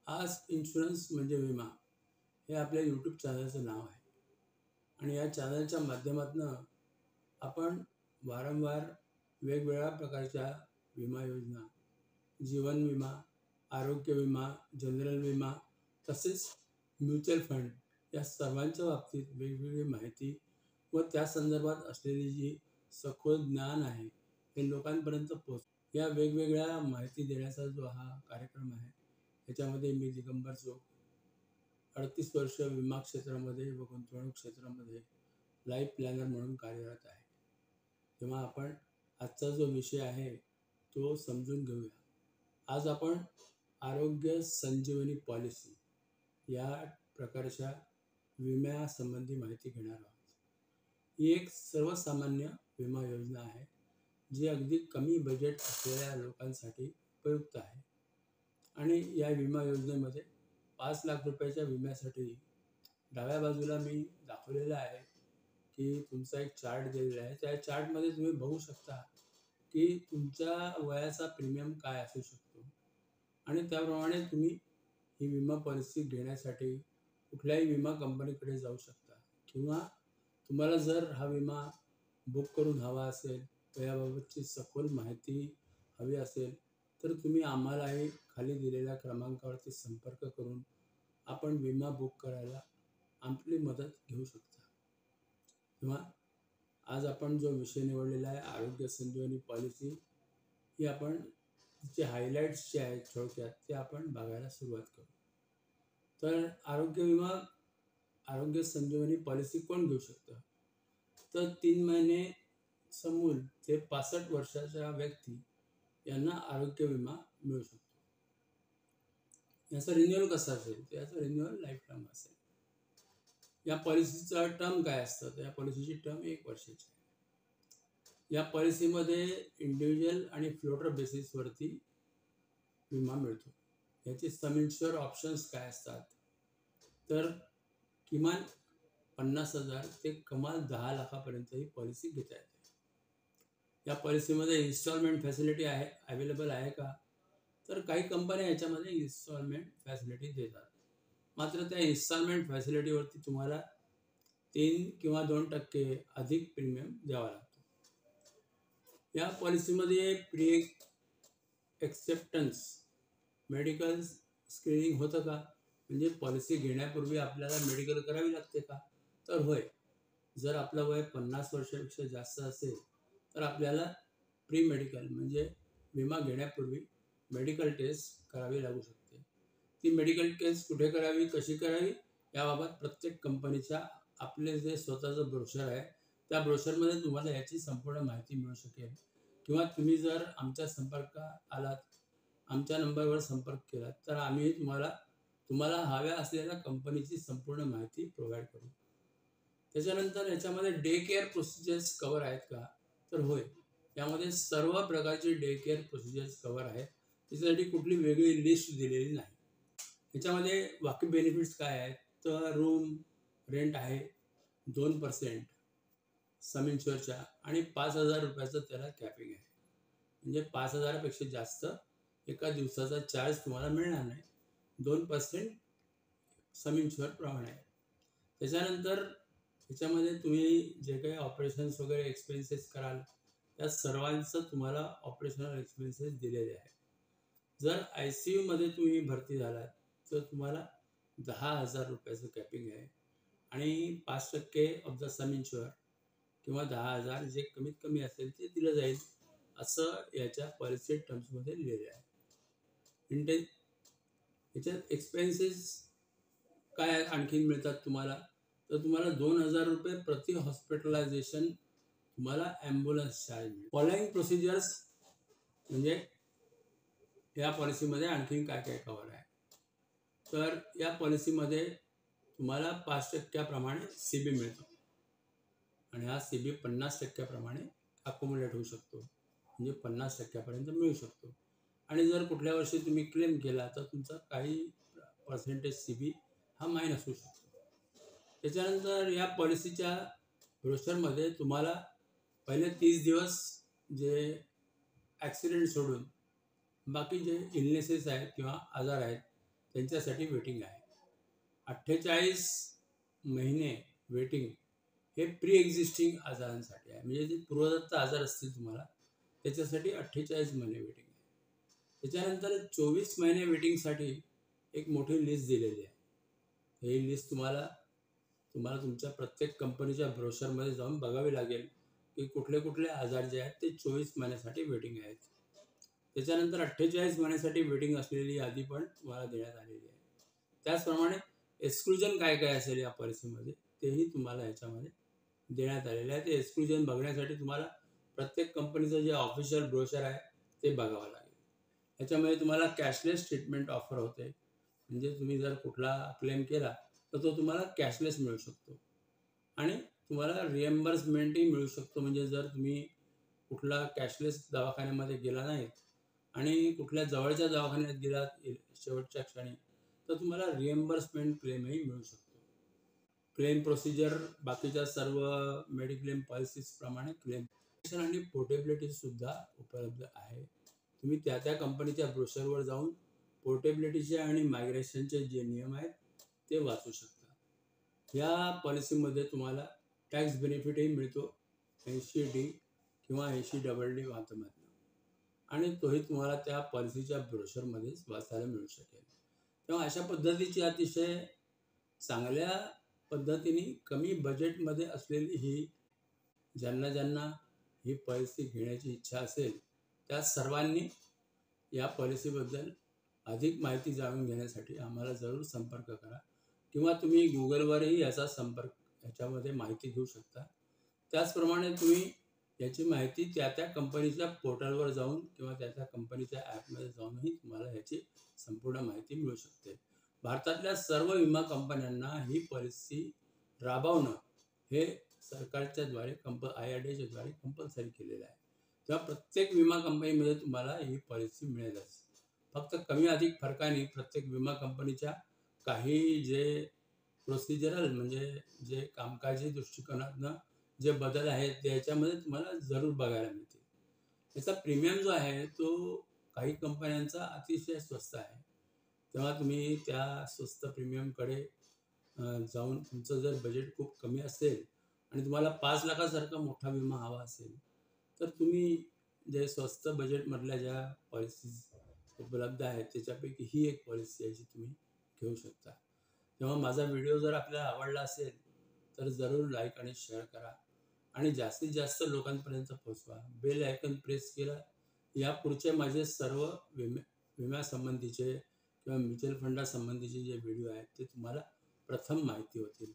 आज इन्शुरन्स म्हणजे विमा हे आपल्या यूट्यूब चॅनलचं नाव आहे आणि या चॅनलच्या माध्यमातून आपण वारंवार वेगवेगळ्या प्रकारच्या विमा योजना, जीवन विमा, आरोग्य विमा, जनरल विमा तसेच म्युच्युअल फंड या सर्वांच्या बाबतीत वेगवेगळी माहिती व त्या संदर्भात असलेली जी सखोल ज्ञान आहे हे लोकांपर्यंत या वेगवेगळ्या माहिती देण्याचा जो हा कार्यक्रम आहे याच्यामध्ये मी दिगंबर जोग 38 वर्ष विमा क्षेत्रामध्ये व गुंतवणूक क्षेत्रामध्ये लाईफ प्लॅनर म्हणून कार्यरत आहे। तेव्हा आपण आजचा जो विषय आहे तो समजून घेऊया। आज आपण आरोग्य संजीवनी पॉलिसी या प्रकारच्या विम्यासंबंधी माहिती घेणार आहोत। ही एक सर्वसामान्य विमा योजना आहे जी अगदी कमी बजेट असलेल्या लोकांसाठी उपयुक्त आहे आणि या विमा योजनेमध्ये 5 लाख रुपयाच्या विम्यासाठी डाव्या बाजूला मी दाखवलेलं आहे की तुमचा एक चार्ट दिलेला आहे। त्या चार्टमध्ये तुम्ही बघू शकता की तुमच्या वयाचा प्रीमियम काय असू शकतो आणि त्याप्रमाणे तुम्ही ही विमा पॉलिसी घेण्यासाठी कुठल्याही विमा कंपनीकडे जाऊ शकता किंवा तुम्हाला जर हा विमा बुक करून हवा असेल तर याबाबतची सखोल माहिती हवी असेल तर तुम्ही आम्हालाही खाली दिलेल्या क्रमांकावरती संपर्क करून आपण विमा बुक करायला आपली मदत घेऊ शकता। किंवा आज आपण जो विषय निवडलेला आहे आरोग्य संजीवनी पॉलिसी ही आपण तिचे हायलाइट्स जे आहेत थोडक्यात ते आपण बघायला सुरुवात करू। तर आरोग्य संजीवनी पॉलिसी कोण घेऊ शकतं तर 3 महिने समूल ते 65 वर्षाच्या व्यक्ती यांना आरोग्य विमा मिळू शकतो। याचा रिन्युअल कसा असेल तर याचा रिन्युअल लाईफ टाईम असेल। या पॉलिसीचा टर्म काय असतं तर या पॉलिसीची टर्म 1 वर्षाची आहे। या पॉलिसीमध्ये इंडिव्हिज्युअल आणि फ्लोटर बेसिसवरती विमा मिळतो। याचे सम इन्शुअर ऑप्शन्स काय असतात तर किमान 50,000 ते कमाल 10 लाखापर्यंत ही पॉलिसी घेता येते। या पॉलिसीमध्ये इन्स्टॉलमेंट फॅसिलिटी आहे अवेलेबल आहे का तर काही कंपन्या याच्यामध्ये इन्स्टॉलमेंट फॅसिलिटी देतात, मात्र त्या इन्स्टॉलमेंट फॅसिलिटीवरती तुम्हाला 3 किंवा 2% अधिक प्रीमियम द्यावा लागतो। या पॉलिसीमध्ये प्री एक्सेप्टन्स मेडिकल स्क्रीनिंग होतं का म्हणजे पॉलिसी घेण्यापूर्वी आपल्याला मेडिकल करावी लागते का तर होय। जर आपलं वय 50 वर्षापेक्षा जास्त असेल तर आपल्याला प्री मेडिकल म्हणजे विमा घेण्यापूर्वी मेडिकल टेस्ट करावी लागू शकते। ती मेडिकल टेस्ट कुठे करावी कशी करावी याबाबत प्रत्येक कंपनीच्या आपले जे स्वतःचं ब्रोशर आहे त्या ब्रोशरमध्ये तुम्हाला याची संपूर्ण माहिती मिळू शकेल किंवा तुम्ही जर आमच्या संपर्कात आलात आमच्या नंबरवर संपर्क केला तर आम्ही तुम्हाला हव्या असलेल्या कंपनीची संपूर्ण माहिती प्रोव्हाइड करू। त्याच्यानंतर याच्यामध्ये डे केअर प्रोसिजर्स कव्हर आहेत का तर होय, यामध्ये सर्व प्रकारचे डे केअर प्रोसिजर्स कव्हर आहेत। त्याच्यासाठी कुठली वेगळी लिस्ट दिलेली नाही। याच्यामध्ये बाकी बेनिफिट्स काय आहेत तर रूम रेंट आहे 2% सम इन्शुअरच्या आणि 5,000 रुपयाचं त्याला कॅपिंग आहे म्हणजे 5,000 पेक्षा जास्त एका दिवसाचा चार्ज तुम्हाला मिळणार नाही। 2% सम इन्शुअर प्रमाणे आहे। त्याच्यानंतर याच्यामध्ये तुम्ही जे काही ऑपरेशन्स वगैरे एक्सपेन्सेस कराल त्या सर्वांचं तुम्हाला ऑपरेशनल एक्सपेन्सेस दिलेले आहे। जर ICU मध्ये तुम्ही भरती झालात तर तुम्हाला 10,000 रुपयाचं कॅपिंग आहे आणि 5% ऑफ द सम इन्शुअर किंवा 10,000 जे कमीत कमी असेल ते दिलं जाईल असं याच्या पॉलिसी टर्म्समध्ये लिहिलेलं आहे। याच्यात एक्सपेन्सेस काय आणखीन मिळतात तुम्हाला तर तुम्हाला 2,000 रुपये प्रति हॉस्पिटलायझेशन तुम्हाला ॲम्ब्युलन्स चार्ज मिळेल। फॉलोइंग प्रोसिजर्स म्हणजे या पॉलिसीमध्ये आणखीन काय काय कव्हर आहे तर या पॉलिसीमध्ये तुम्हाला 5% प्रमाणे CB मिळतो आणि हा CB 50% प्रमाणे अकोमोडेट होऊ शकतो म्हणजे 50% पर्यंत मिळू शकतो आणि जर कुठल्या वर्षी तुम्ही क्लेम केला तर तुमचा काही पर्सेंटेज CB हा मायनस होऊ शकतो। त्याच्यानंतर या पॉलिसीच्या ब्रोशरमध्ये तुम्हाला पहिले 30 दिवस जे ॲक्सिडेंट सोडून बाकी जे इलनेसेस आहेत किंवा आजार आहेत त्यांच्यासाठी वेटिंग आहे. 48 महिने वेटिंग हे प्री एक्झिस्टिंग आजारांसाठी आहे. म्हणजे जे पूर्वदत्त आजार असतील तुम्हाला त्याच्यासाठी 48 महिने वेटिंग आहे. त्याच्यानंतर 24 महिने वेटिंगसाठी एक मोठी लिस्ट दिलेली आहे. ही लिस्ट तुम्हाला तुमच्या प्रत्येक कंपनीच्या ब्रोशरमध्ये जाऊन बघावी लागेल की कुठले कुठले आजार जे आहेत ते 24 महिन्यासाठी वेटिंग आहेत. त्याच्यानंतर 48 महिन्यासाठी वेटिंग असलेली यादी पण तुम्हाला देण्यात आलेली आहे. त्याचप्रमाणे एक्सक्लुजन काय काय असेल या पॉलिसीमध्ये तेही तुम्हाला ह्याच्यामध्ये देण्यात आलेलं आहे. ते एक्सक्लुजन बघण्यासाठी तुम्हाला प्रत्येक कंपनीचं जे ऑफिशियल ब्रोशर आहे ते बघावं लागेल. ह्याच्यामध्ये तुम्हाला कॅशलेस ट्रीटमेंट ऑफर होते. म्हणजे तुम्ही जर कुठला क्लेम केला तर तो तुम्हाला कॅशलेस मिळू शकतो आणि तुम्हाला रिएम्बर्समेंटही मिळू शकतो. म्हणजे जर तुम्ही कुठला कॅशलेस दवाखान्यामध्ये गेला नाहीत आणि कुठल्या जवळच्या दवाखान्यात गेलात शेवटच्या क्षणी तर तुम्हाला रिएम्बर्समेंट क्लेमही मिळू शकतो. क्लेम प्रोसिजर बाकीच्या सर्व मेडिक्लेम पॉलिसीजप्रमाणे क्लेम आणि पोर्टेबिलिटीसुद्धा उपलब्ध आहे. तुम्ही त्या त्या कंपनीच्या ब्रोशरवर जाऊन पोर्टेबिलिटीचे आणि मायग्रेशनचे जे नियम आहेत ते वाचू शकता. या पॉलिसीमध्ये तुम्हाला टॅक्स बेनिफिटही मिळतो 80D किंवा 80DD माध्यमातून आणि तोही तुम्हाला त्या पॉलिसीच्या ब्रोशरमध्येच वाचायला मिळू शकेल. तेव्हा अशा पद्धतीची अतिशय चांगल्या पद्धतीने कमी बजेटमध्ये असलेली ही ज्यांना ही पॉलिसी घेण्याची इच्छा असेल त्या सर्वांनी या पॉलिसीबद्दल अधिक माहिती जाणून घेण्यासाठी आम्हाला जरूर संपर्क करा किंवा तुम्ही गुगलवरही ह्याच्यामध्ये माहिती घेऊ शकता. त्याचप्रमाणे तुम्ही याची माहिती त्या त्या कंपनीच्या पोर्टलवर जाऊन किंवा त्या त्या कंपनीच्या ॲपमध्ये जाऊनही तुम्हाला याची संपूर्ण माहिती मिळू शकते. भारतातल्या सर्व विमा कंपन्यांना ही पॉलिसी राबवणं हे सरकारच्या द्वारे IRDAच्या द्वारे कंपल्सरी केलेलं आहे. तेव्हा प्रत्येक विमा कंपनीमध्ये तुम्हाला ही पॉलिसी मिळेलच. फक्त कमी अधिक फरकाने प्रत्येक विमा कंपनीच्या काही जे प्रोसिजरल म्हणजे जे कामकाजी दृष्टिकोनातनं जे बदल आहेत ते याच्यामध्ये तुम्हाला जरूर बघायला मिळतील. याचा प्रीमियम जो आहे तो काही कंपन्यांचा अतिशय स्वस्त आहे. तेव्हा तुम्ही त्या स्वस्त प्रीमियमकडे जाऊन तुमचं जर बजेट खूप कमी असेल आणि तुम्हाला 5 लाखासारखा मोठा विमा हवा असेल तर तुम्ही जे स्वस्त बजेटमधल्या ज्या पॉलिसीज उपलब्ध आहेत त्याच्यापैकी ही एक पॉलिसी आहे जी तुम्ही घेऊ शकता. तेव्हा माझा व्हिडिओ जर आपल्याला आवडला असेल तर जरूर लाईक आणि शेअर करा आणि जास्तीत जास्त लोकांपर्यंत पोहोचवा. बेल आयकॉन प्रेस केला या पुढचे माझे सर्व विम्यासंबंधीचे किंवा म्युच्युअल फंडासंबंधीचे जे व्हिडिओ आहेत ते तुम्हाला प्रथम माहिती होतील.